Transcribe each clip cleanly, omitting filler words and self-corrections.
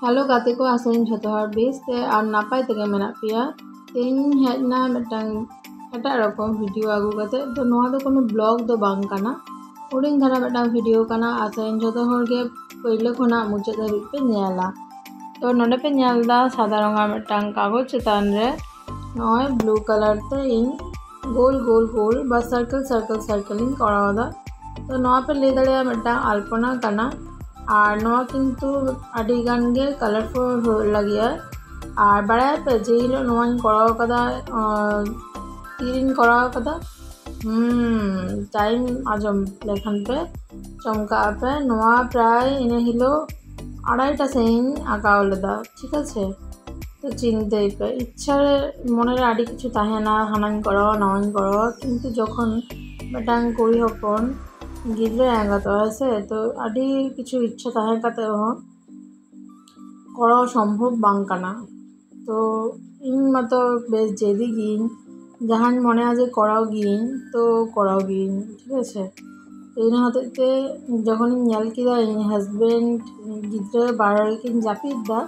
Hello गाते को assign झोतो हर base ते और नापाय तेगे मेना पिया तेन हेजना मिटटांग एटा रकम वीडियो आगु कते तो नोआ दो कोनो ब्लॉग दो बांग काना उडिंग धारा मिटटांग वीडियो काना आसाइन झोतो हर के पहिले खोना मुचाद धाबिज पे नेला तो नोडे पे नेलदा सादा रंगा मिटटांग कागज चेतान रे नय ब्लू कलर ते इन गोल गोल गोल बा सर्कल सर्कल सर्कलिंग करावदा तो नोआ पे ले दाड़िया मिटटांग अल्पना काना और नोआ किन्तु आडी गान गे कलरफुल हो लगिया और बड़ाय पे जे हिलो नोआन कराव कदा तीरिन कराव कदा टाइम आजम लेखन पे चमका पे नोआ प्राय इने हिलो आड़ाईटा सेइन आकाव लेदा ठीक आछे तो चिंते पे इच्छा मने आडी किछु ताहेना हानान कराव नावान कराव किन्तु जखन मिटांग कुड़ी हपन गिद्रे एंगातो आछे तो आडी किछु इच्छा ताहे काते हो कराव सम्भव बांग काना तो इन मतो बेस जेदी गिन जहान मने आजे कराव गिन तो कराव गिन ठीक आछे तो इन हतेते जखन इन नेल किदा इन हाजबेंड गिद्रे बाड़ाई किन जापिद दा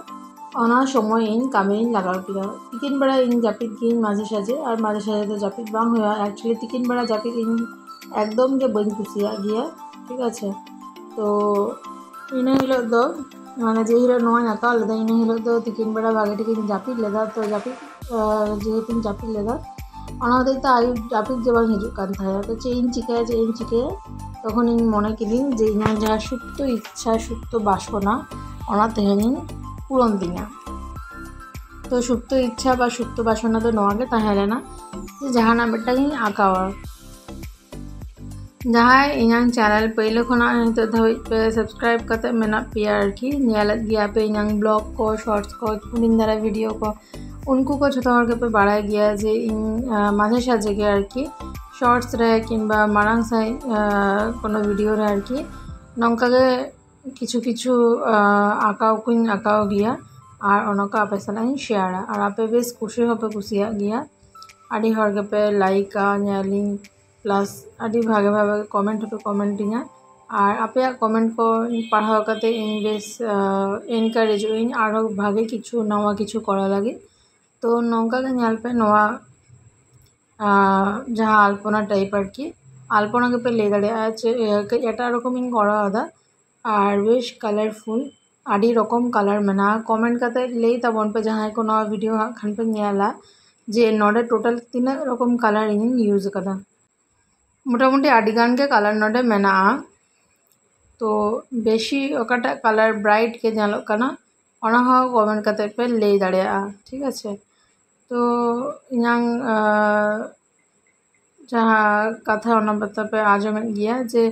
ओना समय इन कामे इन लागाव किदा तिकिन बेड़ा इन जापिद गिन माझे साजे और माझे साजे तो जापिद बांग होया एक्चुअली तिकिन बेड़ा जापिद इन एकदम के बन कुसिया गया ठीक है तो इन हिलो दो माने जे हिलो नोआ नाका लेदा इन हिलो दो तिकिन बेड़ा भागे टिकिन जापिद लेदा तो जापिद जेहेतु जापिद लेदा ओना हते तो आयु जापिद जे बांग हिजुक कान थाया तो चेइन चिके तखन इन मने किदिन जे इन जहा सुप्त इच्छा सुप्त बासना ओना तेहेनिन पूरण दिना तो सुप्त इच्छा बा सुप्त बासना तो नोआ के ताहेले ना जे जहाना मिटटांग आकावा जहाँ इन चैनल पहले खुना नित धाबिज पे सब्सक्राइब करते मेना पिया आरकी नेलत गिया पे इन ब्लॉग को शॉर्ट्स को उडिन दारा वीडियो को उनको को छोटा हर के पे बाड़ाय गिया जे इन माझे साजे के आरकी शॉर्ट्स रे किंबा मारांग साइ कोनो वीडियो रे आरकी नंका के किछु किछु आकाव कुन आकाव गिया और ओनका आपे सालाइन शेयर और आपे बेस खुशी होपे कुसिया गिया आडी हर के पे लाइक नेलिंग प्लस आडी भागे भागे कमेंट पे कमेंटिंग और आपे कमेंट को पढ़ाव करते इन बेस एनकारेज इन आरो भागे किछु नवा किछु करा लगे तो नौका के नेल पे नवा जहाँ अल्पना टाइप आरकी अल्पना के पे ले दाड़े एटा रकम इन करा आदा और बेश कलरफुल आडी रकम कलर मेना कमेंट करते ले तबन पे जहाँ को नवा वीडियो खान पे नेला जे नोडे टोटल तीन रकम कलर इन यूज कदा मोटामुटी आडिगान के कलर नोडे मेना तो बेशी ओकाटा कलर ब्राइट के नेलो कना ओना हो कमेंट करते पे ले दाड़ेया ठीक आछे तो इनांग जहाँ कथा ओना बता पे आजम गिया जे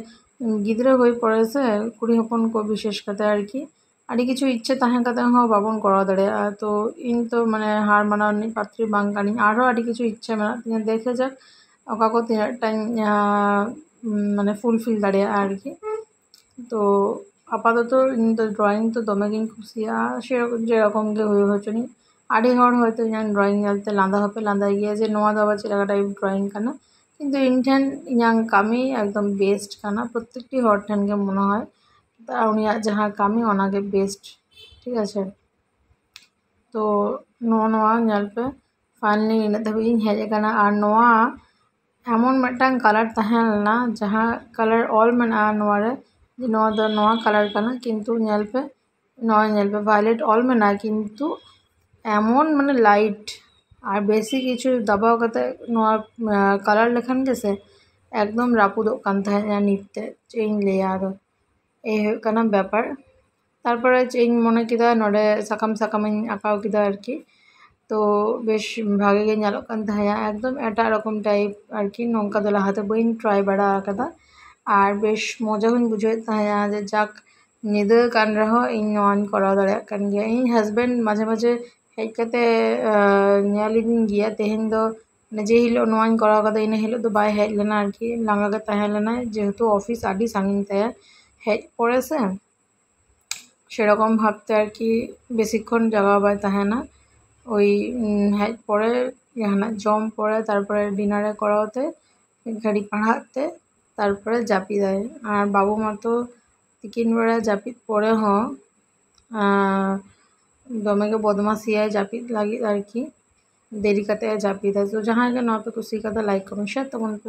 गिद्रे होई पड़े से कुड़ी हपन को विशेष करते आरकी आडी किछु इच्छा ताहे कते हो बाबन करा दाड़ेया तो इन तो माने हार मानावनी पात्री बांग कानी आरो आडी किछु इच्छा मेना तिने देखे जाक ओका को तीनटाई माने फुलफिल दाड़ेया आरकी तो आपातत इन तो ड्रॉइंग तो दमे गिन खुशिया सेरकम जे रकम के हुई होचनी आडी हर हयतो इन ड्रॉइंग नेलते लांदा होपे लांदा गिया जे नोआ दो चेलाका टाइप ड्रॉइंग काना किन्तु इन ठेन इनांग कामी एकदम बेस्ट काना प्रत्येकटी हर ठेन के मने हय ता उनिया जहाँ कामी ओना के बेस्ट ठीक आछे तो नोआ नोआ नेल पे फाइनली इन धाबिज इन हेज काना और नोआ एमन मिटटांग कलर ताहें लना जहाँ कलर ऑल मेना नोआ रे जे नोआ दो नोआ कलर काना किन्तु नेल पे वायलेट ऑल मेना किन्तु एमन माने लाइट और बेसी किछु दबाव कते नोआ कलर लेखान गेसे एकदम रापुदोग कान ताहें निते चेइन लेया दो ए हुयुग काना ब्यापार तारपरे चेइन मने किदा नोडे साकाम साकाम इन आकाव किदा आरकी तो बेश भागे गे नेलोग कान ताहेया एकदम एटा रकम टाइप आरकी नौका दो लाहाते बइन ट्राई बाड़ा आकादा और बेश मजा हूँ बुझे ताहेया जे जाक निदा कान रहो इन नोआन कराव दाड़ेया कान गिया इन हाजबेंड माझे माझे हेज कते नेल इदिन गिया तेहेन दो माने जे हिलो नोआन कराव कदा इन हिलो दो बाय हेज लेना आरकी लांगा के ताहें लेना जेहेतु अफिस आडी सागिन ताया हेज पड़े से सेरकम भाबते आरकी बेशिक्षण जागा बाय ताहेना ओई हेज पड़े जहाना जम पड़े तारपरे डिनारे कराते घड़ी पढ़ाते तारपरे जापिदाय और बाबू मा तो तिकिन बेड़ा जापिद पड़े हों ᱫᱚᱢᱮ ᱜᱮ ᱵᱚᱫᱢᱟᱥᱤᱭᱟᱭ ᱡᱟᱹᱯᱤᱫ ᱞᱟᱹᱜᱤᱫ ᱟᱨᱠᱤ ᱫᱮᱨᱤ ᱠᱟᱛᱮ ᱡᱟᱹᱯᱤᱫᱟ᱾ ᱛᱚ ᱡᱟᱦᱟᱸᱭ ᱜᱮ ᱱᱚᱣᱟ ᱯᱮ ᱠᱩᱥᱤ ᱠᱟᱫᱟ ᱞᱟᱭᱤᱠ ᱠᱚᱢᱮᱱᱴ ᱥᱮᱭᱟᱨ ᱛᱟᱵᱚᱱ ᱯᱮ।